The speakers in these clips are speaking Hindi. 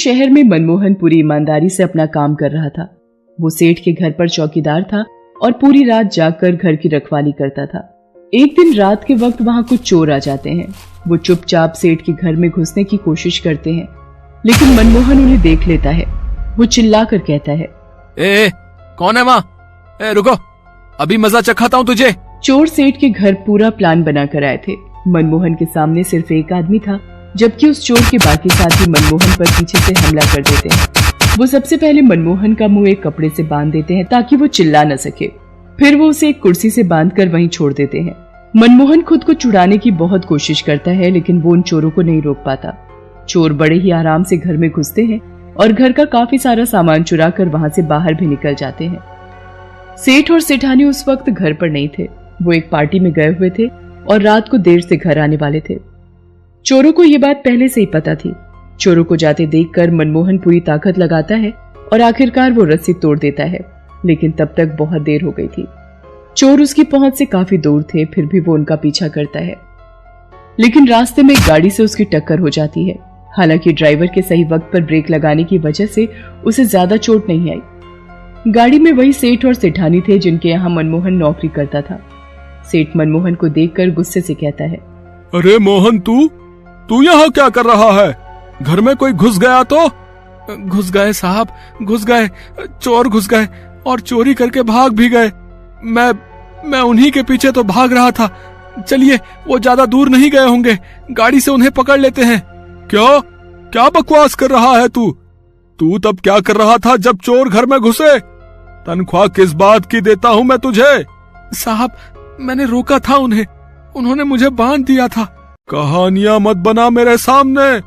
शहर में मनमोहन पूरी ईमानदारी से अपना काम कर रहा था। वो सेठ के घर पर चौकीदार था और पूरी रात जागकर घर की रखवाली करता था। एक दिन रात के वक्त वहां कुछ चोर आ जाते हैं। वो चुपचाप सेठ के घर में घुसने की कोशिश करते हैं, लेकिन मनमोहन उन्हें देख लेता है। वो चिल्लाकर कहता है, ए, कौन है माँ? रुको, अभी मजा चखाता हूँ तुझे। चोर सेठ के घर पूरा प्लान बनाकर आए थे। मनमोहन के सामने सिर्फ एक आदमी था, जबकि उस चोर के बाकी साथी मनमोहन पर पीछे से हमला कर देते हैं। वो सबसे पहले मनमोहन का मुंह एक कपड़े से बांध देते हैं ताकि वो चिल्ला न सके। फिर वो उसे एक कुर्सी से बांधकर वहीं छोड़ देते हैं। मनमोहन खुद को छुड़ाने की बहुत कोशिश करता है, लेकिन वो उन चोरों को नहीं रोक पाता। चोर बड़े ही आराम से घर में घुसते हैं और घर का काफी सारा सामान चुराकर वहां से बाहर भी निकल जाते हैं। सेठ और सेठानी उस वक्त घर पर नहीं थे। वो एक पार्टी में गए हुए थे और रात को देर से घर आने वाले थे। चोरों को ये बात पहले से ही पता थी। चोरों को जाते देखकर मनमोहन पूरी ताकत लगाता है और आखिरकार वो रस्सी तोड़ देता है, लेकिन तब तक बहुत देर हो गई थी। चोर उसकी पहुंच से काफी दूर थे, फिर भी वो उनका पीछा करता है, लेकिन रास्ते में एक गाड़ी से उसकी टक्कर हो जाती है। हालांकि ड्राइवर के सही वक्त पर ब्रेक लगाने की वजह से उसे ज्यादा चोट नहीं आई। गाड़ी में वही सेठ और सेठानी थे जिनके यहाँ मनमोहन नौकरी करता था। सेठ मनमोहन को देखकर गुस्से से कहता है, अरे मोहन, तू यहाँ क्या कर रहा है? घर में कोई घुस गया तो? घुस गए साहब, घुस गए, चोर घुस गए और चोरी करके भाग भी गए। मैं उन्हीं के पीछे तो भाग रहा था। चलिए, वो ज्यादा दूर नहीं गए होंगे, गाड़ी से उन्हें पकड़ लेते हैं। क्या बकवास कर रहा है तू? तू तब क्या कर रहा था जब चोर घर में घुसे? तनख्वाह किस बात की देता हूँ मैं तुझे? साहब, मैंने रोका था उन्हें, उन्होंने मुझे बांध दिया था। कहानियां मत बना मेरे सामने।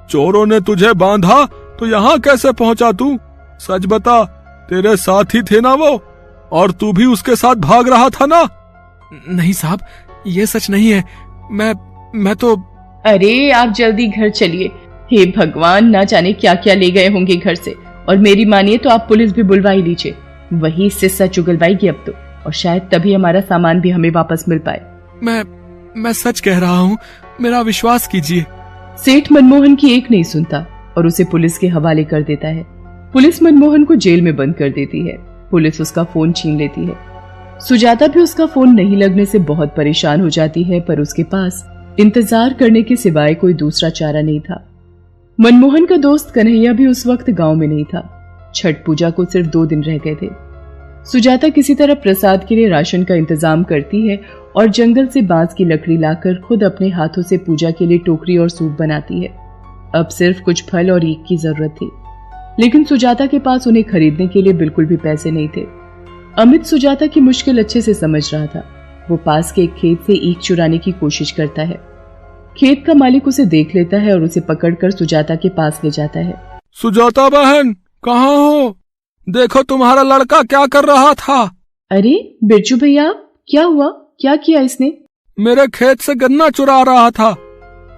चोरों ने तुझे बांधा तो यहाँ कैसे पहुंचा तू? सच बता, तेरे साथ ही थे ना वो, और तू भी उसके साथ भाग रहा था ना? नहीं साहब, ये सच नहीं है। मैं तो... अरे आप जल्दी घर चलिए। हे भगवान, ना जाने क्या क्या ले गए होंगे घर से। और मेरी मानिए तो आप पुलिस भी बुलवा ही लीजिए, वही सिस्सा चुगलवाएगी अब तो, और शायद तभी हमारा सामान भी हमें वापस मिल पाए। मैं सच कह रहा हूँ, मेरा विश्वास कीजिए। सेठ मनमोहन की एक नहीं सुनता और उसे पुलिस के हवाले कर देता है। पुलिस मनमोहन को जेल में बंद कर देती है। पुलिस उसका फोन छीन लेती है। सुजाता भी उसका फोन नहीं लगने से बहुत परेशान हो जाती है, पर उसके पास इंतजार करने के सिवाय कोई दूसरा चारा नहीं था। मनमोहन का दोस्त कन्हैया भी उस वक्त गांव में नहीं था। छठ पूजा को सिर्फ 2 दिन रह गए थे। सुजाता किसी तरह प्रसाद के लिए राशन का इंतजाम करती है और जंगल से बांस की लकड़ी लाकर खुद अपने हाथों से पूजा के लिए टोकरी और सूप बनाती है। अब सिर्फ कुछ फल और ईख की जरूरत थी, लेकिन सुजाता के पास उन्हें खरीदने के लिए बिल्कुल भी पैसे नहीं थे। अमित सुजाता की मुश्किल अच्छे से समझ रहा था। वो पास के एक खेत से ईख चुराने की कोशिश करता है। खेत का मालिक उसे देख लेता है और उसे पकड़कर सुजाता के पास ले जाता है। सुजाता बहन, कहाँ हो? देखो तुम्हारा लड़का क्या कर रहा था। अरे बिरजू भैया, क्या हुआ? क्या किया इसने? मेरे खेत से गन्ना चुरा रहा था,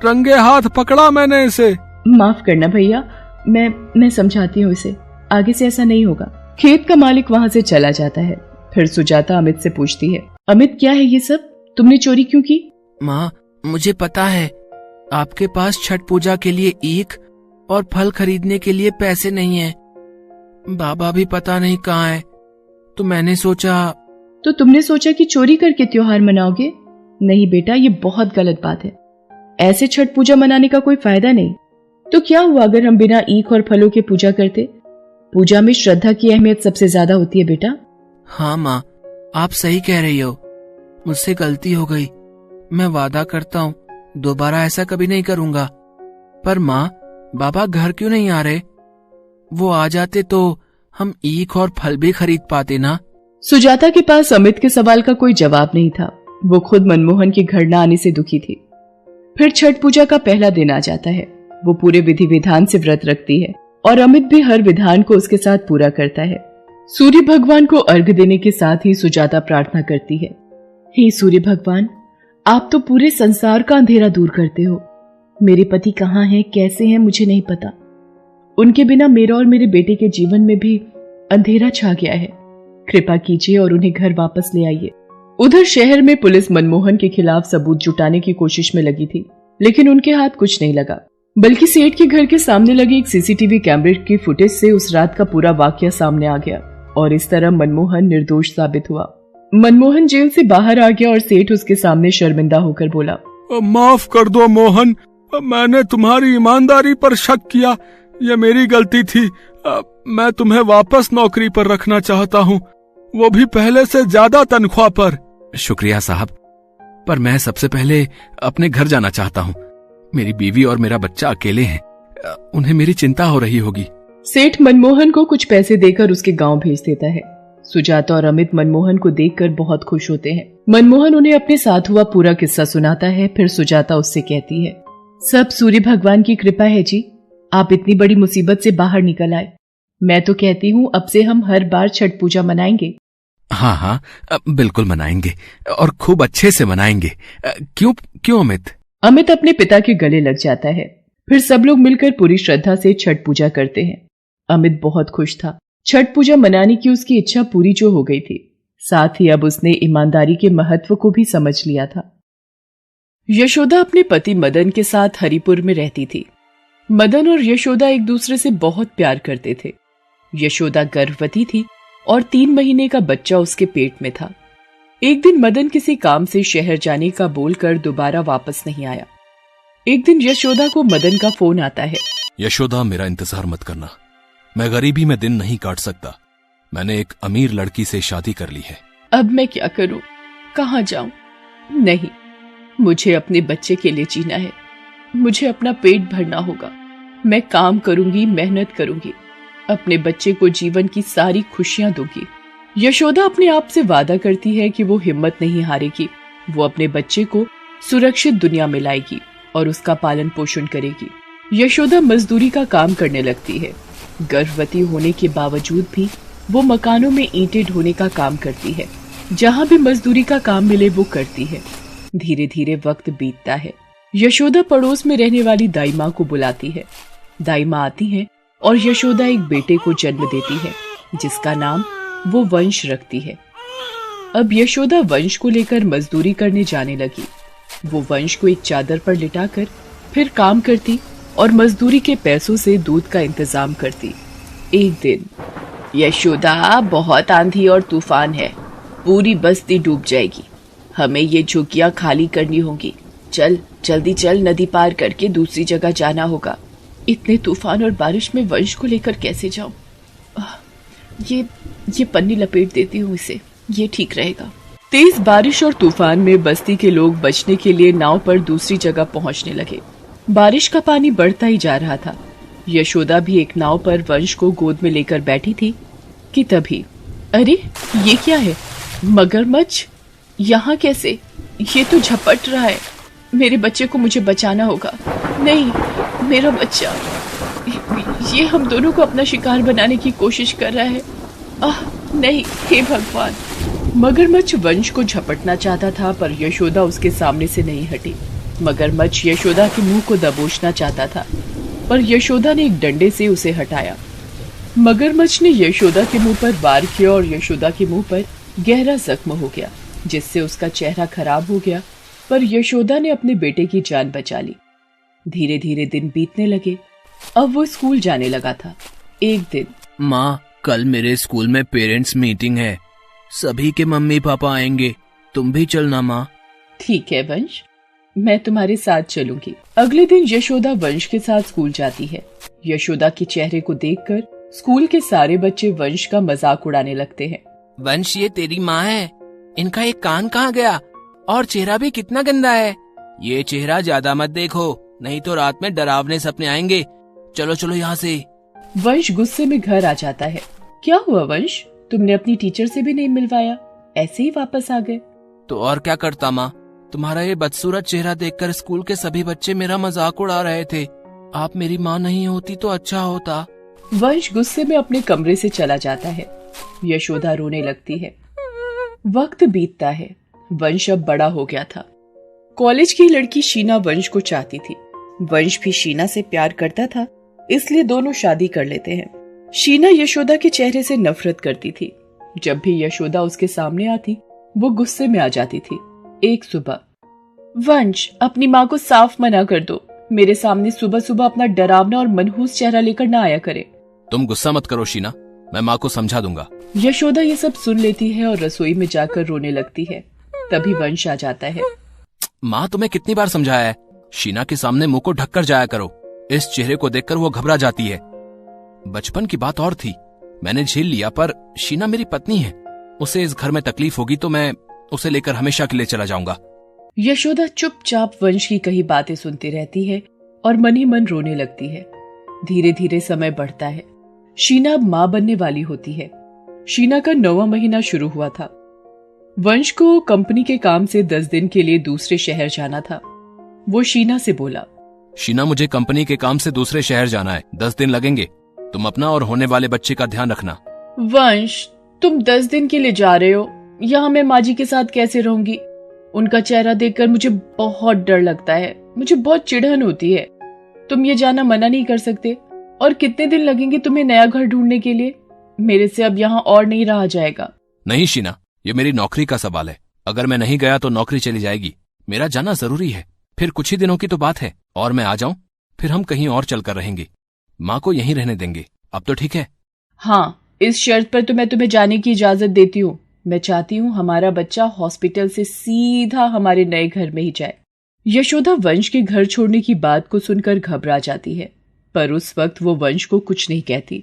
रंगे हाथ पकड़ा मैंने इसे। माफ करना भैया, मैं समझाती हूँ इसे, आगे से ऐसा नहीं होगा। खेत का मालिक वहाँ से चला जाता है। फिर सुजाता अमित से पूछती है, अमित क्या है ये सब? तुमने चोरी क्यों की? माँ, मुझे पता है आपके पास छठ पूजा के लिए ईख और फल खरीदने के लिए पैसे नहीं है। बाबा भी पता नहीं कहाँ है, तो मैंने सोचा। तो तुमने सोचा कि चोरी करके त्योहार मनाओगे? नहीं बेटा, ये बहुत गलत बात है। ऐसे छठ पूजा मनाने का कोई फायदा नहीं। तो क्या हुआ अगर हम बिना ईख और फलों के पूजा करते? पूजा में श्रद्धा की अहमियत सबसे ज्यादा होती है बेटा। हाँ माँ, आप सही कह रही हो, मुझसे गलती हो गई। मैं वादा करता हूँ दोबारा ऐसा कभी नहीं करूँगा। पर माँ, बाबा घर क्यों नहीं आ रहे? वो आ जाते तो हम ईख और फल भी खरीद पाते ना। सुजाता के पास अमित के सवाल का कोई जवाब नहीं था। वो खुद मनमोहन के घर न आने से दुखी थी। फिर छठ पूजा का पहला दिन आ जाता है। वो पूरे विधि विधान से व्रत रखती है और अमित भी हर विधान को उसके साथ पूरा करता है। सूर्य भगवान को अर्घ्य देने के साथ ही सुजाता प्रार्थना करती है, हे सूर्य भगवान, आप तो पूरे संसार का अंधेरा दूर करते हो। मेरे पति कहाँ हैं, कैसे हैं, मुझे नहीं पता। उनके बिना मेरा और मेरे बेटे के जीवन में भी अंधेरा छा गया है। कृपा कीजिए और उन्हें घर वापस ले आइए। उधर शहर में पुलिस मनमोहन के खिलाफ सबूत जुटाने की कोशिश में लगी थी, लेकिन उनके हाथ कुछ नहीं लगा। बल्कि सेठ के घर के सामने लगे एक सीसीटीवी कैमरे की फुटेज से उस रात का पूरा वाकया सामने आ गया और इस तरह मनमोहन निर्दोष साबित हुआ। मनमोहन जेल से बाहर आ गया और सेठ उसके सामने शर्मिंदा होकर बोला, माफ कर दो मोहन, मैंने तुम्हारी ईमानदारी पर शक किया, ये मेरी गलती थी। मैं तुम्हें वापस नौकरी पर रखना चाहता हूँ, वो भी पहले से ज्यादा तनख्वाह पर। शुक्रिया साहब, पर मैं सबसे पहले अपने घर जाना चाहता हूँ। मेरी बीवी और मेरा बच्चा अकेले हैं, उन्हें मेरी चिंता हो रही होगी। सेठ मनमोहन को कुछ पैसे देकर उसके गांव भेज देता है। सुजाता और अमित मनमोहन को देखकर बहुत खुश होते हैं। मनमोहन उन्हें अपने साथ हुआ पूरा किस्सा सुनाता है। फिर सुजाता उससे कहती है, सब सूर्य भगवान की कृपा है जी, आप इतनी बड़ी मुसीबत से बाहर निकल आए। मैं तो कहती हूँ अब से हम हर बार छठ पूजा मनाएंगे। हाँ हाँ, बिल्कुल मनाएंगे और खूब अच्छे से मनाएंगे। क्यों अमित? अमित अपने पिता के गले लग जाता है। फिर सब लोग मिलकर पूरी श्रद्धा से छठ पूजा करते हैं। अमित बहुत खुश था। छठ पूजा मनाने की उसकी इच्छा पूरी जो हो गई थी, साथ ही अब उसने ईमानदारी के महत्व को भी समझ लिया था। यशोदा अपने पति मदन के साथ हरिपुर में रहती थी। मदन और यशोदा एक दूसरे से बहुत प्यार करते थे। यशोदा गर्भवती थी और 3 महीने का बच्चा उसके पेट में था। एक दिन मदन किसी काम से शहर जाने का बोलकर दोबारा वापस नहीं आया। एक दिन यशोदा को मदन का फोन आता है। यशोदा, मेरा इंतजार मत करना, मैं गरीबी में दिन नहीं काट सकता। मैंने एक अमीर लड़की से शादी कर ली है। अब मैं क्या करूं, कहां जाऊं? नहीं, मुझे अपने बच्चे के लिए जीना है। मुझे अपना पेट भरना होगा। मैं काम करूंगी, मेहनत करूंगी, अपने बच्चे को जीवन की सारी खुशियां दूंगी। यशोदा अपने आप से वादा करती है कि वो हिम्मत नहीं हारेगी। वो अपने बच्चे को सुरक्षित दुनिया में लाएगी और उसका पालन पोषण करेगी। यशोदा मजदूरी का काम करने लगती है। गर्भवती होने के बावजूद भी वो मकानों में ईंटें ढोने का काम करती है। जहाँ भी मजदूरी का काम मिले वो करती है। धीरे धीरे वक्त बीतता है। यशोदा पड़ोस में रहने वाली दाई माँ को बुलाती है। दाई माँ आती है और यशोदा एक बेटे को जन्म देती है, जिसका नाम वो वंश रखती है। अब यशोदा वंश को लेकर मजदूरी करने जाने लगी। वो वंश को एक चादर पर लिटाकर फिर काम करती और मजदूरी के पैसों से दूध का इंतजाम करती। एक दिन, यशोदा, बहुत आंधी और तूफान है, पूरी बस्ती डूब जाएगी, हमें ये झुग्गियां खाली करनी होंगी। चल जल्दी चल, नदी पार करके दूसरी जगह जाना होगा। इतने तूफान और बारिश में वंश को लेकर कैसे जाऊं? ये पन्नी लपेट देती हूँ इसे, ये ठीक रहेगा। तेज बारिश और तूफान में बस्ती के लोग बचने के लिए नाव पर दूसरी जगह पहुंचने लगे। बारिश का पानी बढ़ता ही जा रहा था। यशोदा भी एक नाव पर वंश को गोद में लेकर बैठी थी कि तभी, अरे ये क्या है? मगरमच्छ यहाँ कैसे? ये तो झपट रहा है। मेरे बच्चे को मुझे बचाना होगा। नहीं, मेरा बच्चा, ये हम दोनों को अपना शिकार बनाने की कोशिश कर रहा है। नहीं, हे भगवान। मगरमच्छ वंश को झपटना चाहता था, पर यशोदा उसके सामने से नहीं हटी। मगरमच्छ यशोदा के मुंह को दबोचना चाहता था, पर यशोदा ने एक डंडे से उसे हटाया। मगरमच्छ ने यशोदा के मुंह पर वार किया और यशोदा के मुंह पर गहरा जख्म हो गया, जिससे उसका चेहरा खराब हो गया, पर यशोदा ने अपने बेटे की जान बचा ली। धीरे धीरे दिन बीतने लगे। अब वो स्कूल जाने लगा था। एक दिन, माँ, कल मेरे स्कूल में पेरेंट्स मीटिंग है, सभी के मम्मी पापा आएंगे, तुम भी चलना माँ। ठीक है वंश, मैं तुम्हारे साथ चलूंगी। अगले दिन यशोदा वंश के साथ स्कूल जाती है। यशोदा के चेहरे को देखकर स्कूल के सारे बच्चे वंश का मजाक उड़ाने लगते हैं। वंश, ये तेरी माँ है, इनका एक कान कहाँ गया? और चेहरा भी कितना गंदा है। ये चेहरा ज्यादा मत देखो, नहीं तो रात में डरावने सपने आएंगे। चलो चलो यहाँ से। वंश गुस्से में घर आ जाता है। क्या हुआ वंश, तुमने अपनी टीचर से भी नहीं मिलवाया, ऐसे ही वापस आ गए? तो और क्या करता माँ, तुम्हारा ये बदसूरत चेहरा देखकर स्कूल के सभी बच्चे मेरा मजाक उड़ा रहे थे। आप मेरी माँ नहीं होती तो अच्छा होता। वंश गुस्से में अपने कमरे से चला जाता है। यशोदा रोने लगती है। वक्त बीतता है। वंश अब बड़ा हो गया था। कॉलेज की लड़की शीना वंश को चाहती थी। वंश भी शीना से प्यार करता था, इसलिए दोनों शादी कर लेते हैं। शीना यशोदा के चेहरे से नफरत करती थी। जब भी यशोदा उसके सामने आती, वो गुस्से में आ जाती थी। एक सुबह, वंश, अपनी माँ को साफ मना कर दो, मेरे सामने सुबह सुबह अपना डरावना और मनहूस चेहरा लेकर ना आया करे। तुम गुस्सा मत करो शीना, मैं माँ को समझा दूंगा। यशोदा ये सब सुन लेती है और रसोई में जाकर रोने लगती है। तभी वंश आ जाता है। माँ तुम्हें कितनी बार समझाया है, शीना के सामने मुंह को ढककर जाया करो। इस चेहरे को देखकर वो घबरा जाती है। बचपन की बात और थी, मैंने झेल लिया, पर शीना मेरी पत्नी है। उसे इस घर में तकलीफ होगी तो मैं उसे लेकर हमेशा के लिए चला जाऊंगा। यशोदा चुपचाप वंश की कही बातें सुनती रहती है और मन ही मन रोने लगती है। धीरे धीरे समय बढ़ता है। शीना अब माँ बनने वाली होती है। शीना का 9वां महीना शुरू हुआ था। वंश को कंपनी के काम से 10 दिन के लिए दूसरे शहर जाना था। वो शीना से बोला, शीना मुझे कंपनी के काम से दूसरे शहर जाना है, 10 दिन लगेंगे। तुम अपना और होने वाले बच्चे का ध्यान रखना। वंश, तुम 10 दिन के लिए जा रहे हो, यहाँ मैं माँ जी के साथ कैसे रहूंगी? उनका चेहरा देखकर मुझे बहुत डर लगता है, मुझे बहुत चिढ़न होती है। तुम ये जाना मना नहीं कर सकते। और कितने दिन लगेंगे तुम्हें नया घर ढूंढने के लिए? मेरे से अब यहाँ और नहीं रहा जाएगा। नहीं शीना, ये मेरी नौकरी का सवाल है। अगर मैं नहीं गया तो नौकरी चली जाएगी। मेरा जाना जरूरी है। फिर कुछ ही दिनों की तो बात है, और मैं आ जाऊं, फिर हम कहीं और चलकर रहेंगे। माँ को यहीं रहने देंगे। अब तो ठीक है? हाँ, इस शर्त पर तो मैं तुम्हें जाने की इजाजत देती हूँ। मैं चाहती हूँ हमारा बच्चा हॉस्पिटल से सीधा हमारे नए घर में ही जाए। यशोदा वंश के घर छोड़ने की बात को सुनकर घबरा जाती है, पर उस वक्त वो वंश को कुछ नहीं कहती।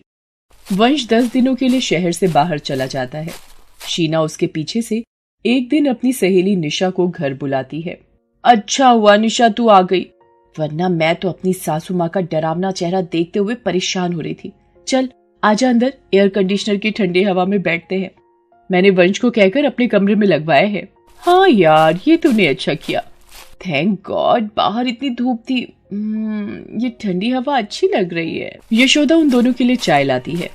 वंश 10 दिनों के लिए शहर से बाहर चला जाता है। शीना उसके पीछे से एक दिन अपनी सहेली निशा को घर बुलाती है। अच्छा हुआ निशा तू आ गई, वरना मैं तो अपनी सासू माँ का डरावना चेहरा देखते हुए परेशान हो रही थी। चल आजा अंदर, एयर कंडीशनर की ठंडी हवा में बैठते हैं। मैंने वंश को कहकर अपने कमरे में लगवाया है। हाँ यार, ये तूने अच्छा किया। थैंक गॉड, बाहर इतनी धूप थी। ये ठंडी हवा अच्छी लग रही है। यशोदा उन दोनों के लिए चाय लाती है।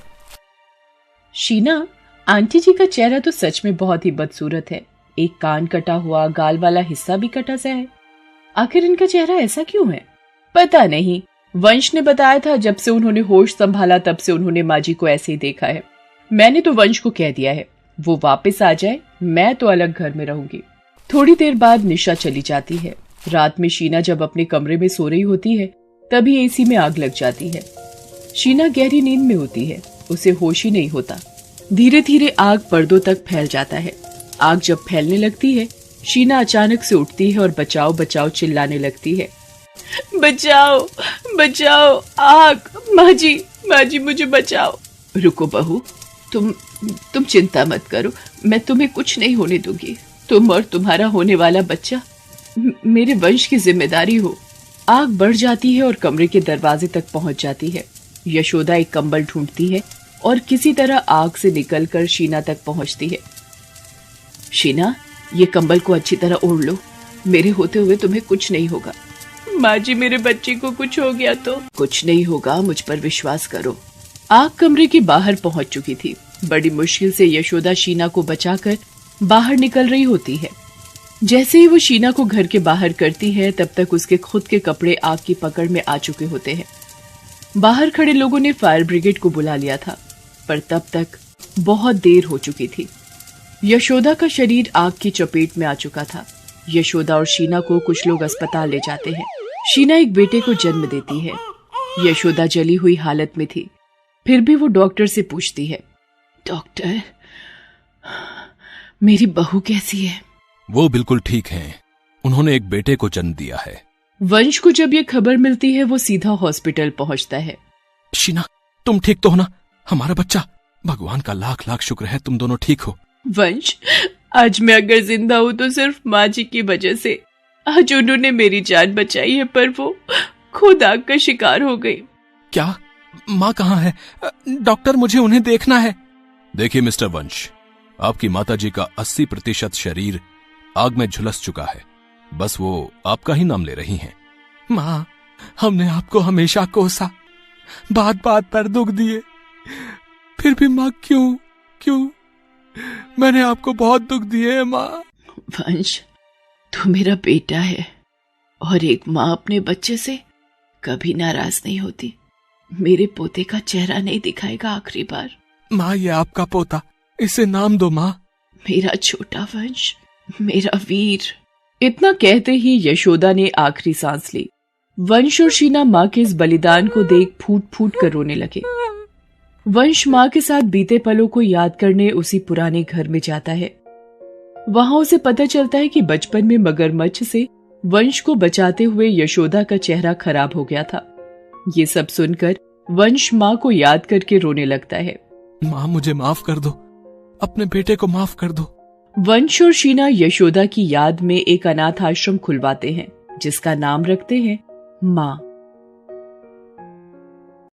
शीना, आंटी जी का चेहरा तो सच में बहुत ही बदसूरत है। एक कान कटा हुआ, गाल वाला हिस्सा भी कटा सा है। आखिर इनका चेहरा ऐसा क्यों है? पता नहीं, वंश ने बताया था जब से उन्होंने होश संभाला तब से उन्होंने माँ जी को ऐसे ही देखा है। मैंने तो वंश को कह दिया है वो वापस आ जाए, मैं तो अलग घर में रहूंगी। थोड़ी देर बाद निशा चली जाती है। रात में शीना जब अपने कमरे में सो रही होती है तभी एसी में आग लग जाती है। शीना गहरी नींद में होती है, उसे होश ही नहीं होता। धीरे धीरे आग पर्दों तक फैल जाता है। आग जब फैलने लगती है, शीना अचानक से उठती है और बचाओ बचाओ चिल्लाने लगती है। बचाओ बचाओ, आग, माँ जी मुझे बचाओ। रुको बहू, तुम चिंता मत करो, मैं तुम्हें कुछ नहीं होने दूंगी। तुम और तुम्हारा होने वाला बच्चा मेरे वंश की जिम्मेदारी हो। आग बढ़ जाती है और कमरे के दरवाजे तक पहुंच जाती है। यशोदा एक कंबल ढूंढती है और किसी तरह आग से निकलकर शीना तक पहुंचती है। शीना, ये कंबल को अच्छी तरह ओढ़ लो, मेरे होते हुए तुम्हें कुछ नहीं होगा। माँ जी, मेरे बच्चे को कुछ हो गया तो? कुछ नहीं होगा, मुझ पर विश्वास करो। आग कमरे के बाहर पहुंच चुकी थी। बड़ी मुश्किल से यशोदा शीना को बचाकर बाहर निकल रही होती है। जैसे ही वो शीना को घर के बाहर करती है तब तक उसके खुद के कपड़े आग की पकड़ में आ चुके होते हैं। बाहर खड़े लोगों ने फायर ब्रिगेड को बुला लिया था, पर तब तक बहुत देर हो चुकी थी। यशोदा का शरीर आग की चपेट में आ चुका था। यशोदा और शीना को कुछ लोग अस्पताल ले जाते हैं। शीना एक बेटे को जन्म देती है। यशोदा जली हुई हालत में थी, फिर भी वो डॉक्टर से पूछती है, डॉक्टर, मेरी बहू कैसी है? वो बिल्कुल ठीक हैं। उन्होंने एक बेटे को जन्म दिया है। वंश को जब ये खबर मिलती है वो सीधा हॉस्पिटल पहुंचता है। शीना, तुम ठीक तो हो ना? हमारा बच्चा, भगवान का लाख लाख शुक्र है तुम दोनों ठीक हो। वंश, आज मैं अगर जिंदा हूँ तो सिर्फ माँ जी की वजह से। आज उन्होंने मेरी जान बचाई है, पर वो खुद आग का शिकार हो गई। क्या? माँ कहाँ है? डॉक्टर, मुझे उन्हें देखना है। देखिए मिस्टर वंश, आपकी माताजी का 80% शरीर आग में झुलस चुका है। बस वो आपका ही नाम ले रही हैं। माँ, हमने आपको हमेशा कोसा, बात बात पर दुख दिए, फिर भी माँ क्यों? मैंने आपको बहुत दुख दिए है माँ। वंश, तू मेरा बेटा है और एक माँ अपने बच्चे से कभी नाराज नहीं होती। मेरे पोते का चेहरा नहीं दिखाएगा आखिरी बार। माँ, ये आपका पोता, इसे नाम दो माँ। मेरा छोटा वंश, मेरा वीर। इतना कहते ही यशोदा ने आखिरी सांस ली। वंश और शीना माँ के इस बलिदान को देख फूट फूट कर रोने लगे। वंश माँ के साथ बीते पलों को याद करने उसी पुराने घर में जाता है। वहां उसे पता चलता है कि बचपन में मगरमच्छ से वंश को बचाते हुए यशोदा का चेहरा खराब हो गया था। ये सब सुनकर वंश माँ को याद करके रोने लगता है। माँ मुझे माफ कर दो, अपने बेटे को माफ कर दो। वंश और शीना यशोदा की याद में एक अनाथ आश्रम खुलवाते हैं जिसका नाम रखते हैं माँ।